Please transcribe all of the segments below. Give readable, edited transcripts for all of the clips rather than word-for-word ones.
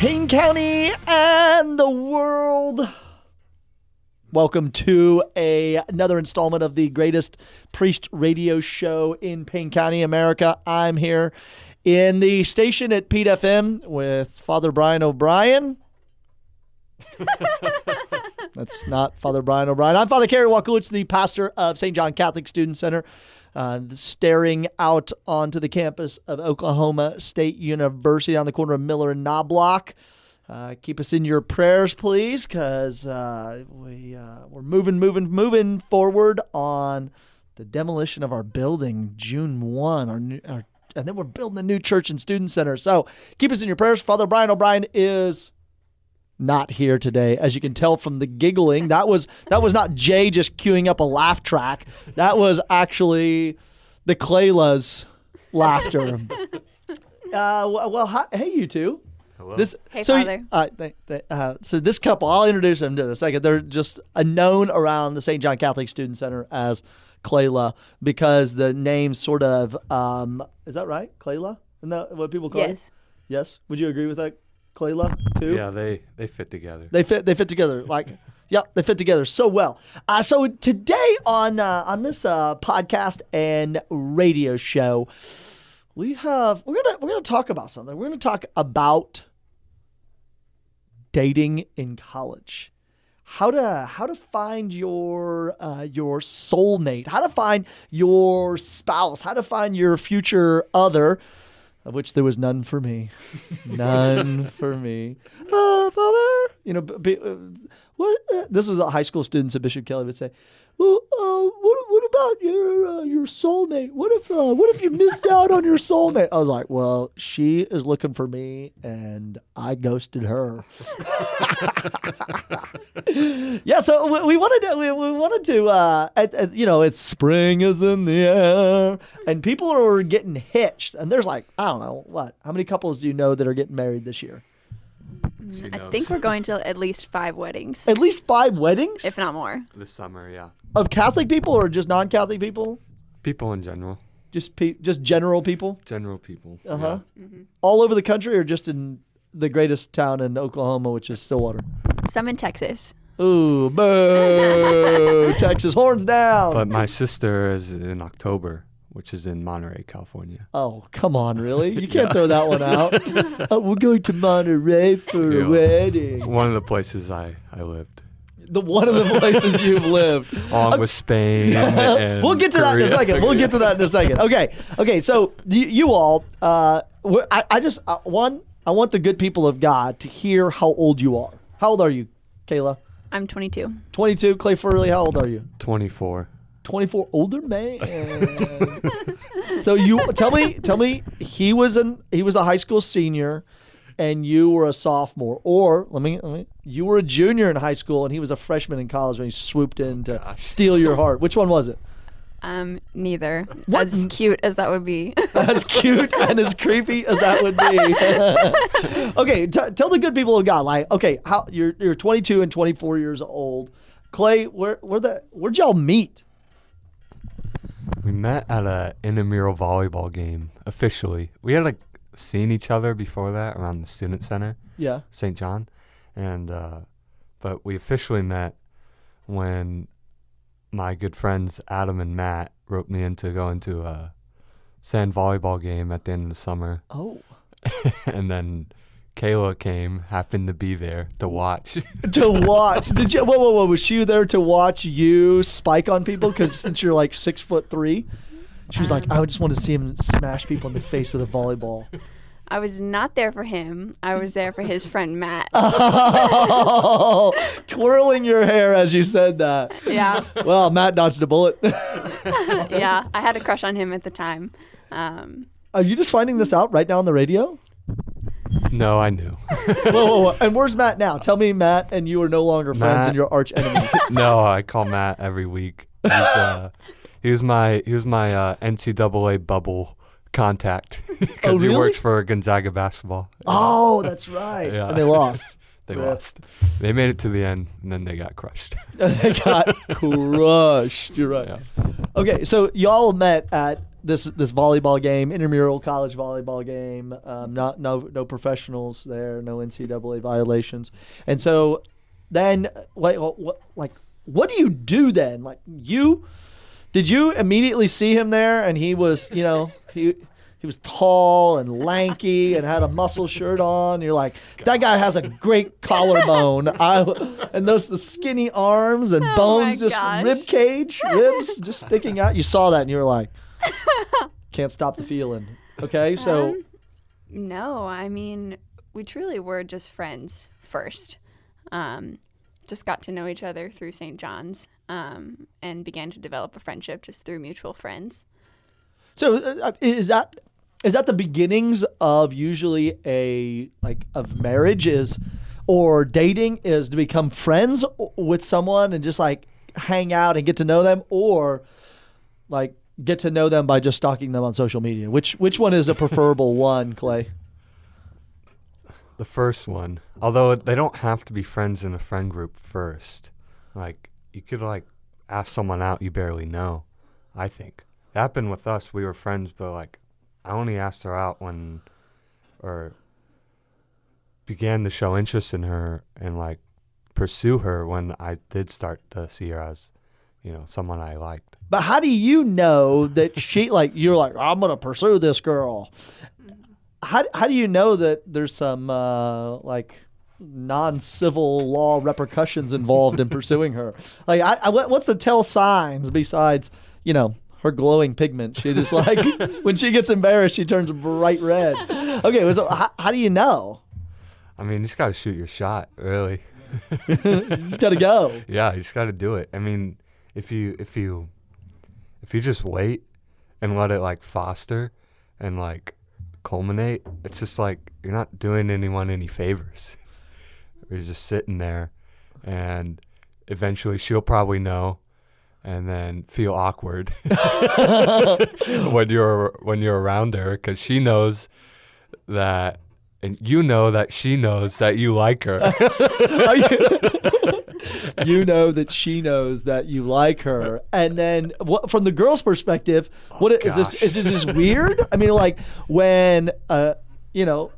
Payne County and the world. Welcome to another installment of the greatest priest radio show in Payne County, America. I'm here in the station at Pete FM with Father Brian O'Brien. That's not Father Brian O'Brien. I'm Father Kerry, the pastor of St. John Catholic Student Center, staring out onto the campus of Oklahoma State University on the corner of Miller and Knobloch. Keep us in your prayers, please, because we're moving forward on the demolition of our building June 1, and then we're building a new church and student center. So keep us in your prayers. Father Brian O'Brien is not here today, as you can tell from the giggling. That was not Jay just queuing up a laugh track. That was actually the Kayla's laughter. Hey, you two. Hello. Father. So this couple, I'll introduce them in a second. They're just known around the St. John Catholic Student Center as Kayla because the name sort of, is that right? Kayla? Isn't that what people call it? Yes. Yes? Would you agree with that, Kayla, too? Yeah, they fit together. They fit together. They fit together so well. So today on this podcast and radio show, we're gonna talk about something. We're gonna talk about dating in college. How to find your soulmate, how to find your spouse, how to find your future other, of which there was none for me. None for me. Father, what? This was the high school students that Bishop Kelly would say. Well, what about your soulmate? What if you missed out on your soulmate? I was like, well, she is looking for me, and I ghosted her. Yeah, so we wanted to, it's spring is in the air, and people are getting hitched, and there's like, I don't know how many couples do you know that are getting married this year? I think we're going to at least 5 weddings. At least 5 weddings? If not more. This summer, yeah. Of Catholic people or just non-Catholic people? People in general. Just general people? General people. Uh-huh. Yeah. Mm-hmm. All over the country or just in the greatest town in Oklahoma, which is Stillwater? Some in Texas. Ooh, boo! Texas, horns down! But my sister is in October, which is in Monterey, California. Oh, come on, really? You can't throw that one out. We're going to Monterey for a wedding. One of the places I lived. One of the places you've lived. Along with Spain and We'll get to that in a second. Okay. So you all, I want the good people of God to hear how old you are. How old are you, Kayla? I'm 22. 22. Clay Furley, how old are you? 24. 24, older man. So you tell me he was a high school senior and you were a sophomore, or you were a junior in high school and he was a freshman in college when he swooped in to steal your heart. Which one was it? Neither. What? As cute as that would be. As cute and as creepy as that would be. Okay, tell the good people of God, how you're 22 and 24 years old. Clay, where'd y'all meet? We met at a intramural volleyball game, officially. We had seen each other before that around the student center. Yeah. St. John. And but we officially met when my good friends Adam and Matt roped me into going to a sand volleyball game at the end of the summer. Oh. And then Kayla happened to be there to watch. To watch? Did you? Whoa! Was she there to watch you spike on people? Because since you're 6'3", she was like, I just want to see him smash people in the face with a volleyball. I was not there for him. I was there for his friend Matt. Oh, twirling your hair as you said that. Yeah. Well, Matt dodged a bullet. Yeah, I had a crush on him at the time. Are you just finding this out right now on the radio? No, I knew. Whoa. And where's Matt now? Tell me Matt and you are no longer friends and you're arch enemies. No, I call Matt every week. He was my NCAA bubble contact because really? He works for Gonzaga basketball. Oh, that's right. Yeah. And they lost. They lost. They made it to the end, and then they got crushed. They got crushed. You're right. Yeah. Okay, so y'all met at this volleyball game, intramural college volleyball game. No professionals there, no NCAA violations, and so then what do you do then? Did you immediately see him there and he was he was tall and lanky and had a muscle shirt on. You're like, that guy has a great collarbone. And the skinny arms and bones, just ribs just sticking out. You saw that and you were like, can't stop the feeling. Okay, so. No, I mean, we truly were just friends first. Just got to know each other through St. John's and began to develop a friendship just through mutual friends. So is that the beginnings of usually of marriage or dating is to become friends with someone and just like hang out and get to know them, or like get to know them by just stalking them on social media? Which one is a preferable one, Clay? The first one, although they don't have to be friends in a friend group first. Like, you could like ask someone out you barely know, I think. It happened with us. We were friends, but like I only asked her out or began to show interest in her and like pursue her when I did start to see her as, someone I liked. But how do you know that she you're like, I'm gonna pursue this girl? How do you know that there's some non-civil law repercussions involved in pursuing her? What's the tell signs besides her glowing pigment? She just when she gets embarrassed, she turns bright red. Okay, so how do you know? I mean, you just got to shoot your shot, really. You just got to go. Yeah, you just got to do it. I mean, if you just wait and let it foster and culminate, it's just you're not doing anyone any favors. You're just sitting there, and eventually she'll probably know, and then feel awkward when you're around her, because she knows that, and that she knows that you like her. You know that she knows that you like her, and then from the girl's perspective, is this? Is it just weird? I mean, when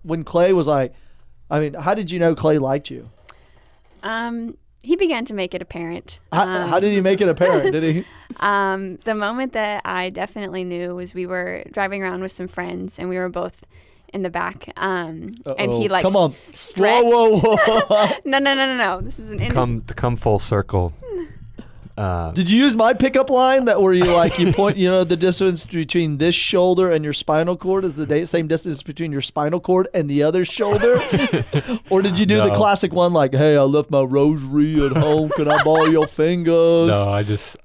when Clay was how did you know Clay liked you? He began to make it apparent. How did he make it apparent? Did he? The moment that I definitely knew was we were driving around with some friends, and we were both in the back, and he come on, stretched. Whoa. No. This is to come full circle. Did you use my pickup line where you point, the distance between this shoulder and your spinal cord is the same distance between your spinal cord and the other shoulder? Or did you do the classic one hey, I left my rosary at home, can I borrow your fingers? No, I just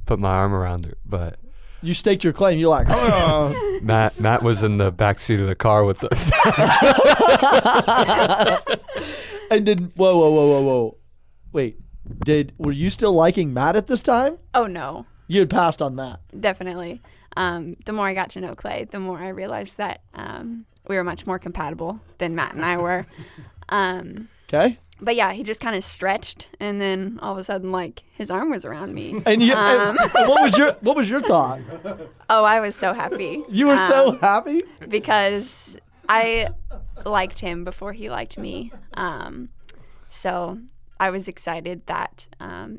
put my arm around her, but you staked your claim. You're like, oh. Matt was in the back seat of the car with us. And whoa. Wait, were you still liking Matt at this time? Oh, no. You had passed on Matt. Definitely. The more I got to know Clay, the more I realized that we were much more compatible than Matt and I were. Okay. But yeah, he just kind of stretched, and then all of a sudden, his arm was around me. And and what was your thought? Oh, I was so happy. You were so happy? Because I liked him before he liked me. So I was excited that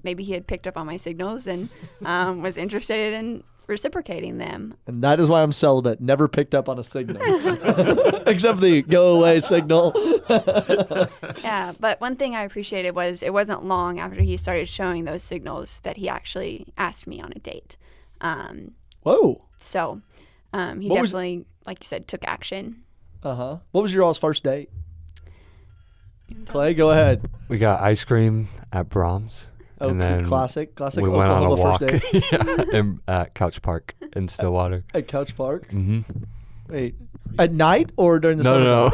maybe he had picked up on my signals and was interested in reciprocating them. And that is why I'm celibate. Never picked up on a signal. Except the go away signal. Yeah, but one thing I appreciated was it wasn't long after he started showing those signals that he actually asked me on a date. Whoa. So he definitely, like you said, took action. Uh-huh. What was your all's first date? Clay, go ahead. We got ice cream at Brahms. Oh, and then classic we went on a walk first at Couch Park in Stillwater. At Couch Park? Mm-hmm. Wait, at night or during the summer? No.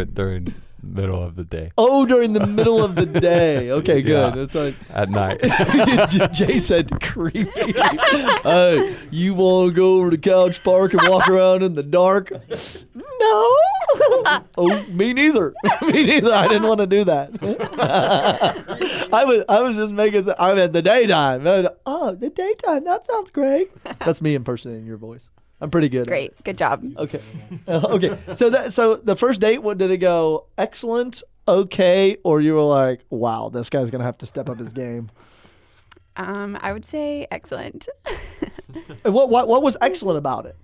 during middle of the day. Oh, during the middle of the day. Okay, good. Yeah, It's at night. Jay said creepy. Hey, you want to go over to Couch Park and walk around in the dark? No. Oh, me neither. Me neither. I didn't want to do that. I was just making. I mean, the daytime. Oh, the daytime. That sounds great. That's me impersonating your voice. I'm pretty good. Great. Good job. Okay. Okay. So the first date, what did it go? Excellent. Okay. Or you were like, wow, this guy's gonna have to step up his game. I would say excellent. And what was excellent about it?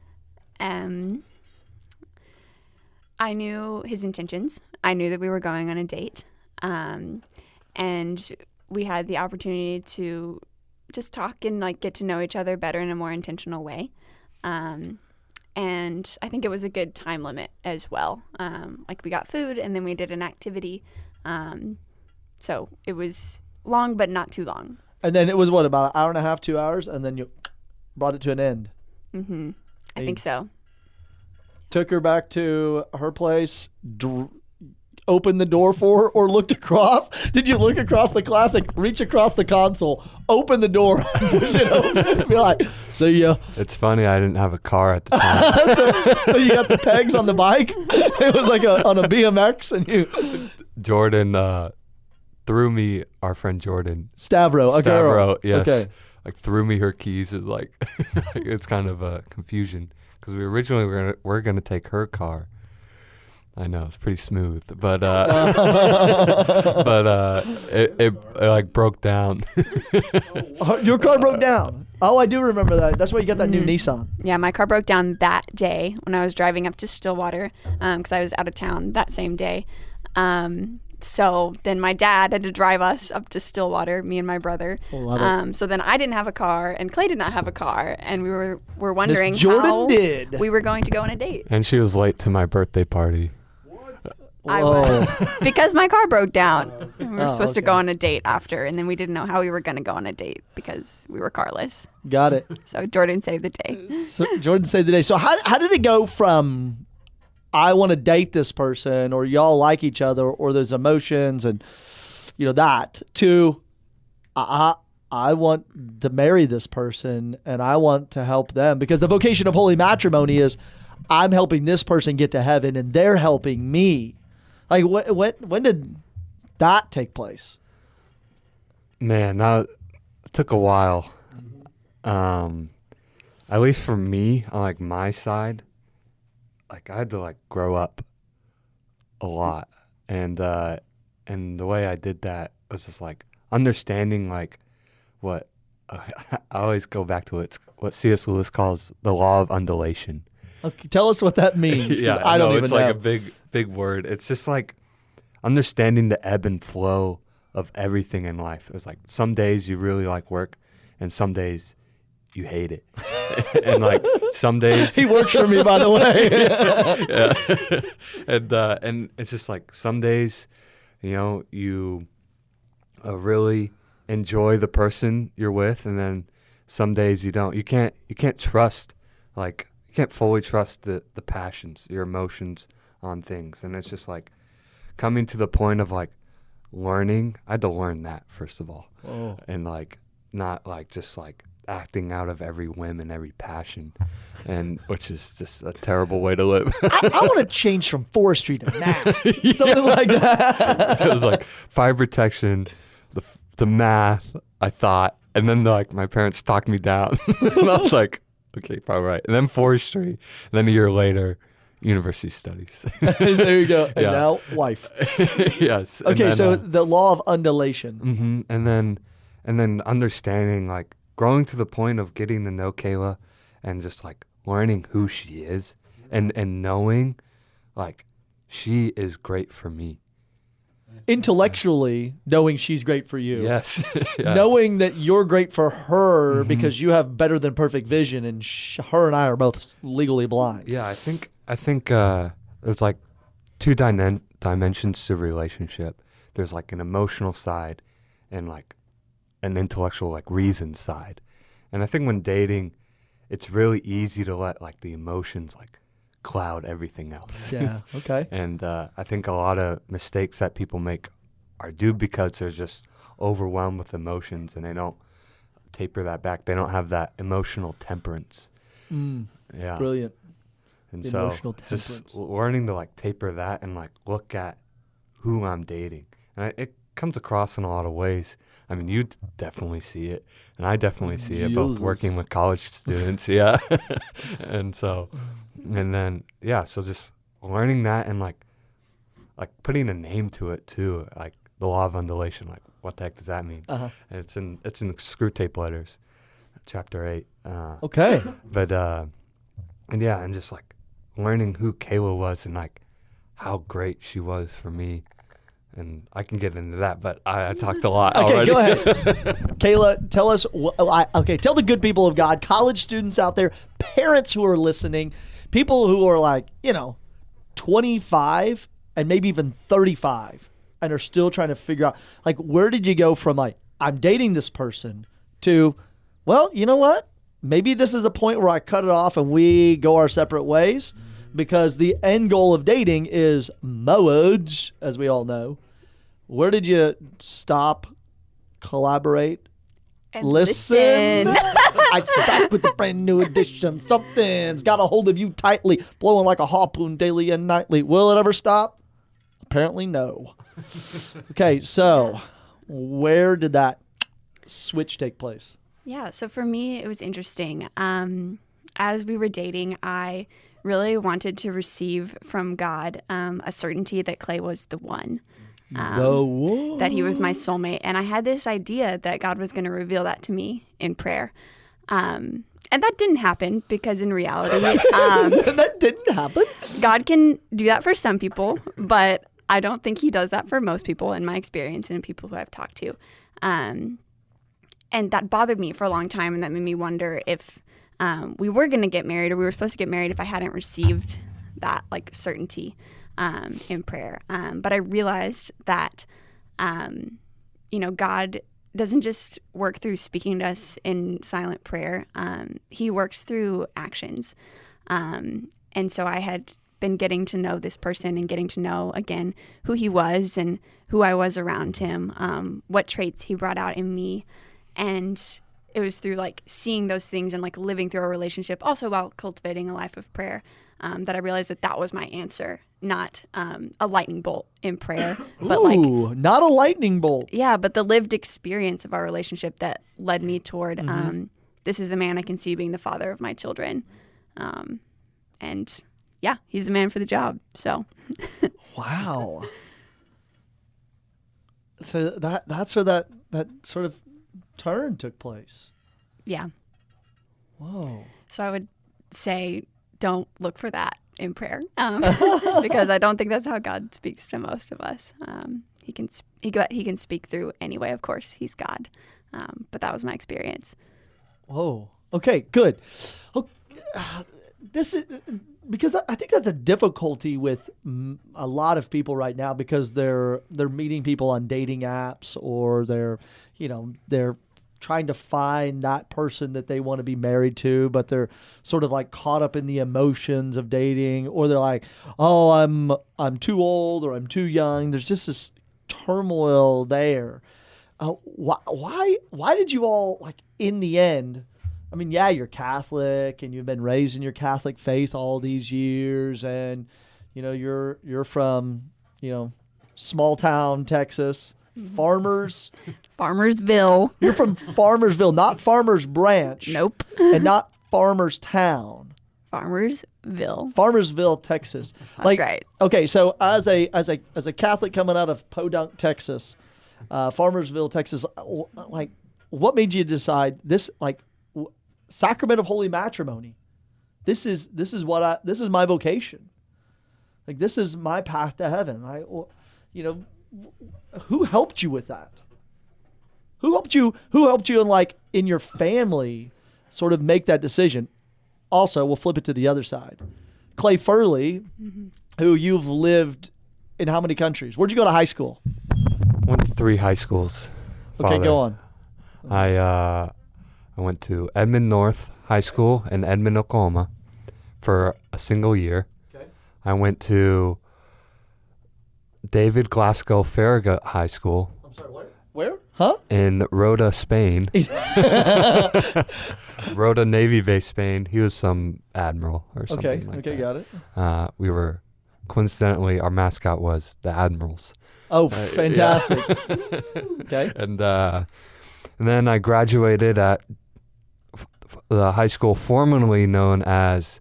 I knew his intentions. I knew that we were going on a date. And we had the opportunity to just talk and like get to know each other better in a more intentional way. And I think it was a good time limit as well. Like we got food and then we did an activity. So it was long, but not too long. And then it was what, about an hour and a half, 2 hours, and then you brought it to an end. Mm-hmm. I think so. Took her back to her place, opened the door for her, or looked across? Did you look across the classic, reach across the console, open the door, push it open, and be like, see ya? It's funny, I didn't have a car at the time. so you got the pegs on the bike? It was like on a BMX, and you... Jordan threw me, our friend Jordan. Stavro, yes. Okay. Like threw me her keys. It's like, it's kind of a confusion. Because we originally were gonna take her car. I know, it's pretty smooth, but it like broke down. Your car broke down. Oh, I do remember that. That's why you got that new Nissan. Yeah, my car broke down that day when I was driving up to Stillwater because I was out of town that same day. So then my dad had to drive us up to Stillwater, me and my brother. Love it. So then I didn't have a car, and Clay did not have a car, and we were wondering Miss Jordan how did. we were going to go on a date. And she was late to my birthday party. I was because my car broke down. And we were Oh, supposed to okay. go on a date after, and then we didn't know how we were going to go on a date because we were carless. Got it. So Jordan saved the day. So Jordan saved the day. So how did it go from I want to date this person, or y'all like each other, or there's emotions and that, to I want to marry this person and I want to help them, because the vocation of holy matrimony is I'm helping this person get to heaven and they're helping me. Like when did that take place? Man, that took a while. At least for me, on like my side, like I had to like grow up a lot, and the way I did that was just like understanding like what I always go back to what C.S. Lewis calls the law of undulation. Okay, tell us what that means. 'Cause Yeah, I don't even it's know. like a big word. It's just like understanding the ebb and flow of everything in life. It's like some days you really like work, and some days you hate it. And like some days He works for me, by the way. yeah. And it's just like some days, you really enjoy the person you're with, and then some days you don't. You can't trust, like you can't fully trust the passions, your emotions on things. And it's just like coming to the point of like learning. I had to learn that first of all. Oh. And like not like just like acting out of every whim and every passion, and which is just a terrible way to live. I want to change from forestry to math. Something like that. It was like fire protection, the math, I thought, and then like my parents talked me down. And I was like, okay, probably right. And then forestry, and then a year later, university studies. There you go. And Yeah. now wife. Yes. And Okay, then, so the law of undulation. and then understanding, like growing to the point of getting to know Kayla, and just like learning who she is, and knowing like she is great for me. Intellectually, knowing she's great for you. Yes. Yeah. Knowing that you're great for her because you have better than perfect vision, and her and I are both legally blind. Yeah, I think there's like two dimensions to relationship. There's like an emotional side and like an intellectual, like reason side. And I think when dating, it's really easy to let like the emotions like cloud everything else. Yeah, okay. And I think a lot of mistakes that people make are due because they're just overwhelmed with emotions, and they don't taper that back. They don't have that emotional temperance. Yeah. Brilliant. And The so emotional just temperance. learning to like taper that and like look at who I'm dating. And it comes across in a lot of ways. I mean, you definitely see it, and I definitely see it, both working with college students, yeah. And so, and then, yeah, so just learning that and like putting a name to it too, like the law of undulation, like what the heck does that mean? Uh-huh. And it's in Screw Tape Letters, chapter 8. Okay. But, and yeah, and just like learning who Kayla was and like how great she was for me. And I can get into that, but I talked a lot already. Go ahead. Kayla, tell us, tell the good people of God, college students out there, parents who are listening, people who are like, 25 and maybe even 35 and are still trying to figure out, like, where did you go from like, I'm dating this person to, well, you know what? Maybe this is a point where I cut it off and we go our separate ways, because the end goal of dating is marriage, as we all know. Where did you stop, collaborate, And listen? I'd back with the brand new edition. Something's got a hold of you tightly, blowing like a harpoon daily and nightly. Will it ever stop? Apparently no. Okay, so where did that switch take place? Yeah, so for me, it was interesting. As we were dating, I really wanted to receive from God a certainty that Clay was the one. That he was my soulmate. And I had this idea that God was going to reveal that to me in prayer. And that didn't happen, because in reality, That didn't happen? God can do that for some people, but I don't think he does that for most people, in my experience and people who I've talked to. And that bothered me for a long time, and that made me wonder if we were going to get married, or we were supposed to get married, if I hadn't received that like certainty in prayer. But I realized that, God doesn't just work through speaking to us in silent prayer. He works through actions. And so I had been getting to know this person and getting to know, again, who he was and who I was around him, what traits he brought out in me. And it was through like seeing those things and like living through a relationship, also while cultivating a life of prayer, that I realized that was my answer, not a lightning bolt in prayer, but not a lightning bolt. Yeah, but the lived experience of our relationship that led me toward this is the man I can see being the father of my children, and yeah, he's the man for the job. So, wow. So that's where that sort of turn took place. Yeah. Whoa. So I would say, don't look for that in prayer, because I don't think that's how God speaks to most of us. He can speak through anyway. Of course, he's God, but that was my experience. Whoa. Okay. Good. This is because I think that's a difficulty with a lot of people right now, because they're meeting people on dating apps, or they're trying to find that person that they want to be married to, but they're sort of like caught up in the emotions of dating, or they're like, oh, I'm too old, or I'm too young. There's just this turmoil there. Why did you all, like, in the end, I mean, yeah, you're Catholic and you've been raised in your Catholic faith all these years, and you're from small town Texas. Farmersville. You're from Farmersville, not Farmers Branch. Nope. And not Farmers Town. Farmersville, Texas. That's right. Okay, so as a Catholic coming out of Podunk, Texas, Farmersville, Texas, like, what made you decide this, like, sacrament of holy matrimony? This is my vocation. Like, this is my path to heaven. Who helped you with that? Who helped you in your family sort of make that decision? Also, we'll flip it to the other side. Clay Furley, who you've lived in how many countries? Where'd you go to high school? Went to 3 high schools. Okay, go on. I went to Edmond North High School in Edmond, Oklahoma for a single year. Okay. I went to David Glasgow Farragut High School. I'm sorry, where? Huh? In Rota, Spain. Rota Navy base, Spain. He was some admiral or something like that. Okay, got it. We were, coincidentally, our mascot was the Admirals. Oh, fantastic. Okay. And then I graduated at the high school formerly known as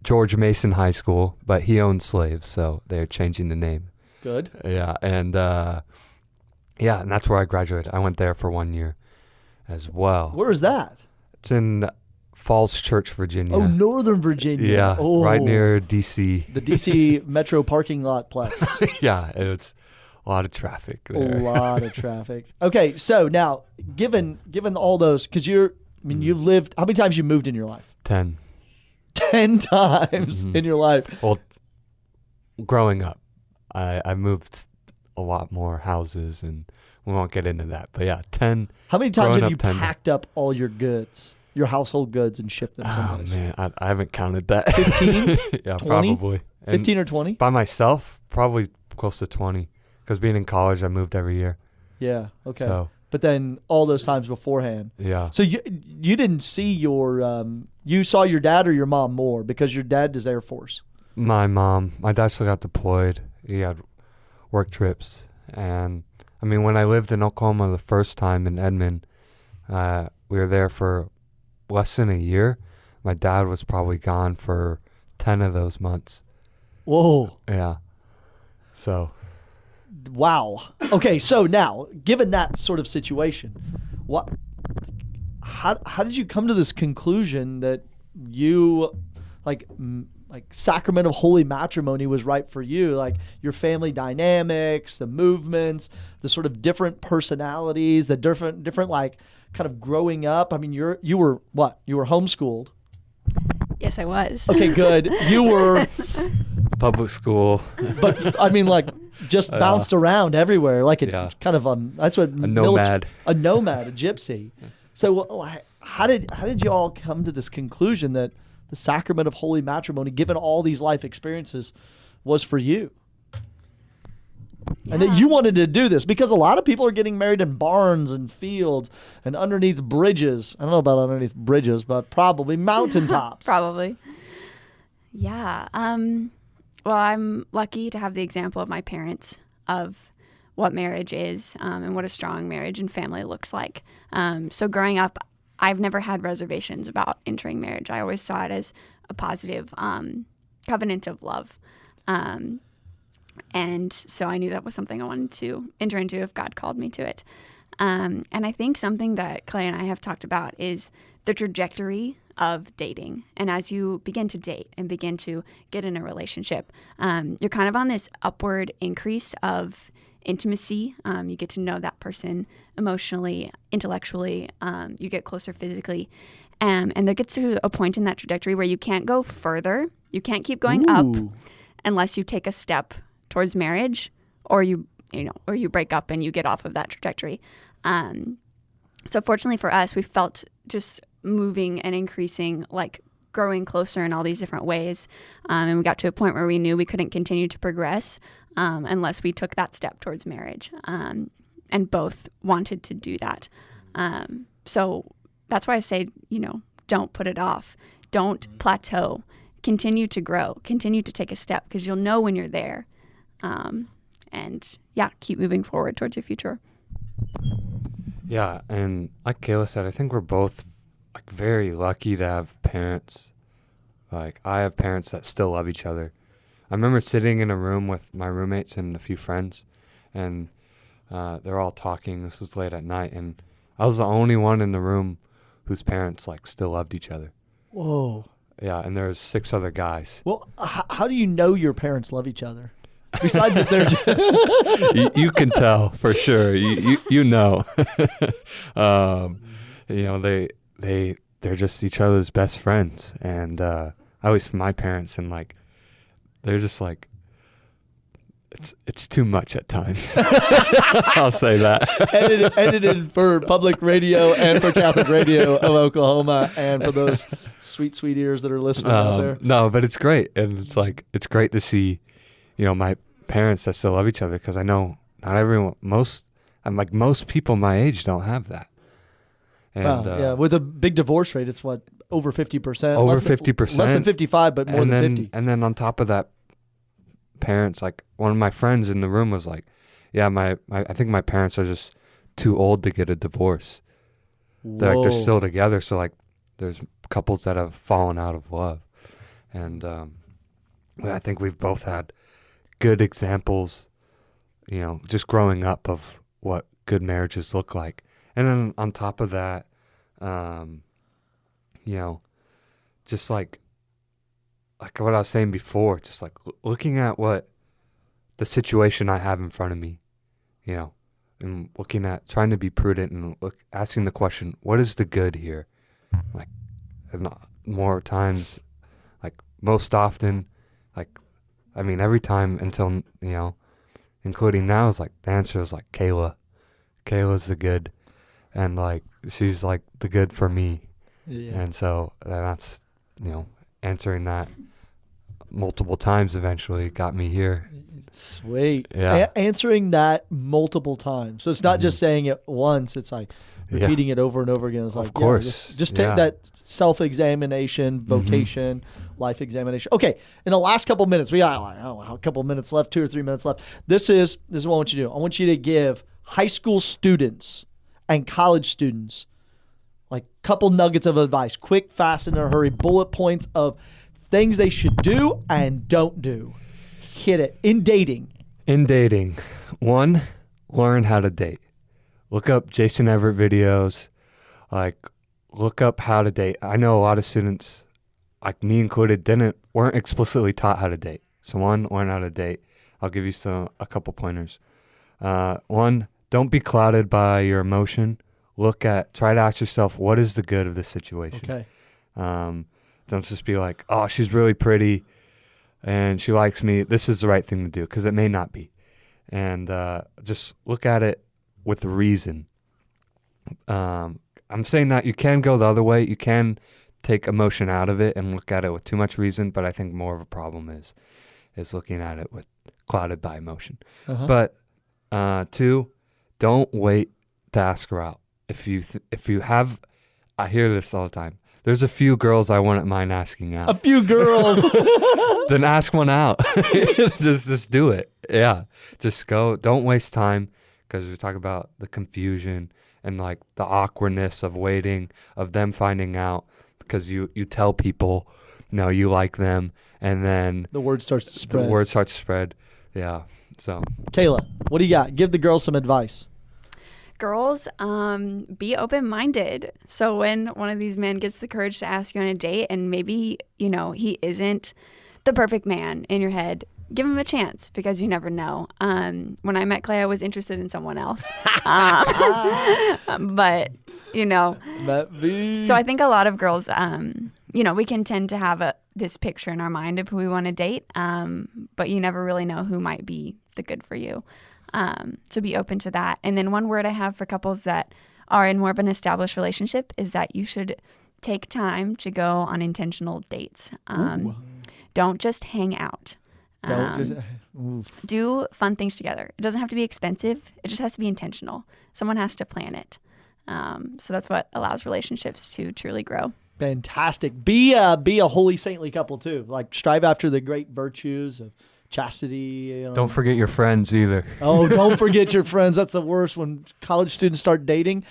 George Mason High School, but he owned slaves, so they're changing the name. Good. Yeah, and that's where I graduated. I went there for 1 year as well. Where is that? It's in Falls Church, Virginia. Oh, Northern Virginia. Yeah, oh, right near D.C. The D.C. Metro parking lot plex. Yeah, it's a lot of traffic there. A lot of traffic. Okay, so now, given all those, because you've lived, how many times you moved in your life? 10. 10 times in your life. Well, growing up, I moved a lot more houses, and we won't get into that. But yeah, 10. How many times have you 10. packed up all your goods, your household goods, and shipped them someplace? Oh, man, I haven't counted that. 15? Yeah, 20? probably. 15 or 20? By myself, probably close to 20. Because being in college, I moved every year. Yeah, okay. So, but then all those times beforehand. yeah. So you didn't see you saw your dad or your mom more because your dad is Air Force? My dad still got deployed. He had work trips. And, I mean, when I lived in Oklahoma the first time in Edmond, we were there for less than a year. My dad was probably gone for 10 of those months. Whoa. Yeah. So. Wow. Okay, so now, given that sort of situation, how did you come to this conclusion that you, like sacrament of holy matrimony was right for you? Like your family dynamics, the movements, the sort of different personalities, the different like kind of growing up. I mean, you were what? You were homeschooled. Yes, I was. Okay, good. You were Public school. But I mean, like, just bounced around everywhere, like kind of that's what a nomad, a gypsy. So, how did you all come to this conclusion that the sacrament of holy matrimony, given all these life experiences, was for you? And that you wanted to do this? Because a lot of people are getting married in barns and fields and underneath bridges. I don't know about underneath bridges, but probably mountaintops. Probably. Yeah. Well, I'm lucky to have the example of my parents of what marriage is and what a strong marriage and family looks like. So growing up, I've never had reservations about entering marriage. I always saw it as a positive covenant of love. And so I knew that was something I wanted to enter into if God called me to it. And I think something that Clay and I have talked about is the trajectory of dating. And as you begin to date and begin to get in a relationship, you're kind of on this upward increase of intimacy. You get to know that person emotionally, intellectually. You get closer physically. And there gets to a point in that trajectory where you can't go further. You can't keep going up unless you take a step towards marriage, or you break up and you get off of that trajectory. So fortunately for us, we felt just moving and increasing, like growing closer in all these different ways. And we got to a point where we knew we couldn't continue to progress unless we took that step towards marriage. And both wanted to do that. So that's why I say, don't put it off. Don't plateau. Continue to grow. Continue to take a step, because you'll know when you're there. And keep moving forward towards your future. Yeah, and like Kayla said, I think we're both very lucky to have parents. Like, I have parents that still love each other. I remember sitting in a room with my roommates and a few friends, and they're all talking. This was late at night, and I was the only one in the room whose parents still loved each other. Whoa. Yeah, and there was 6 other guys. Well, how do you know your parents love each other? Besides that, they're you can tell for sure. You know, they're just each other's best friends, and at least for my parents, and they're just it's too much at times. I'll say that. Edited for public radio and for Catholic radio of Oklahoma, and for those sweet ears that are listening out there. No, but it's great, and it's great to see, my parents that still love each other, because I know not everyone, most I'm like, most people my age don't have that. And yeah, with a big divorce rate, it's what, over 50%? Over 50%. Less than 55, but more than 50. And then on top of that, parents, like one of my friends in the room was like, yeah, I think my parents are just too old to get a divorce. They're still together, so like there's couples that have fallen out of love. And I think we've both had good examples, just growing up of what good marriages look like. And then on top of that, just like what I was saying before, just like looking at what the situation I have in front of me, and looking at trying to be prudent and asking the question, what is the good here? Like, and more times, like most often, like, I mean, every time until, including now, is like the answer is like Kayla. Kayla's the good. And like, she's like the good for me. Yeah. And so that's, answering that multiple times eventually got me here. Sweet. Yeah. Answering that multiple times. So it's not just saying it once. It's like repeating it over and over again. It's like, of course. Just take that self-examination, vocation, life examination. Okay. In the last couple minutes, we got a couple minutes left, 2 or 3 minutes left. This is what I want you to do. I want you to give high school students and college students like a couple nuggets of advice, quick, fast, in a hurry, bullet points of things they should do and don't do. Hit it. In dating. 1, learn how to date. Look up Jason Everett videos. Like, look up how to date. I know a lot of students, like me included, weren't explicitly taught how to date. So 1, learn how to date. I'll give you a couple pointers. 1, don't be clouded by your emotion. Try to ask yourself, what is the good of this situation? Okay. Don't just be like, oh, she's really pretty and she likes me. This is the right thing to do, because it may not be. And just look at it with reason. I'm saying that you can go the other way. You can take emotion out of it and look at it with too much reason, but I think more of a problem is looking at it with clouded by emotion. But 2, don't wait to ask her out. If you have, I hear this all the time. There's a few girls I wouldn't mind asking out. A few girls. Then ask one out. just do it. Yeah. Just go. Don't waste time, because we talk about the confusion and like the awkwardness of waiting, of them finding out, because you tell people, no, you like them, and then the word starts to spread. Yeah. So, Kayla, what do you got? Give the girls some advice. Girls, be open-minded. So when one of these men gets the courage to ask you on a date, and maybe, he isn't the perfect man in your head, give him a chance, because you never know. When I met Clay, I was interested in someone else. But, so I think a lot of girls, we can tend to have this picture in our mind of who we want to date, but you never really know who might be the good for you. So be open to that. And then one word I have for couples that are in more of an established relationship is that you should take time to go on intentional dates. Don't just hang out. Do fun things together. It doesn't have to be expensive. It just has to be intentional. Someone has to plan it. So that's what allows relationships to truly grow. Fantastic. Be a holy, saintly couple too. Like, strive after the great virtues of chastity. Don't forget your friends either. Oh, don't forget your friends. That's the worst when college students start dating.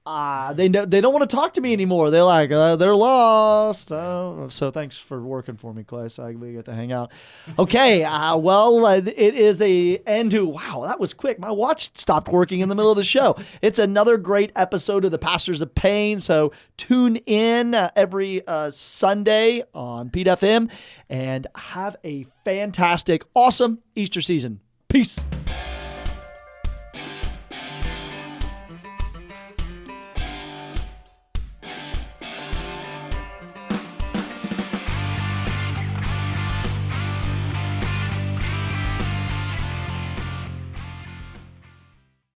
They don't want to talk to me anymore. They're like, they're lost. So thanks for working for me, Clay. So we get to hang out. Okay. It is the end to, wow, that was quick. My watch stopped working in the middle of the show. It's another great episode of the Pastors of Pain. So tune in every Sunday on Pete FM and have a fantastic, awesome Easter season. Peace.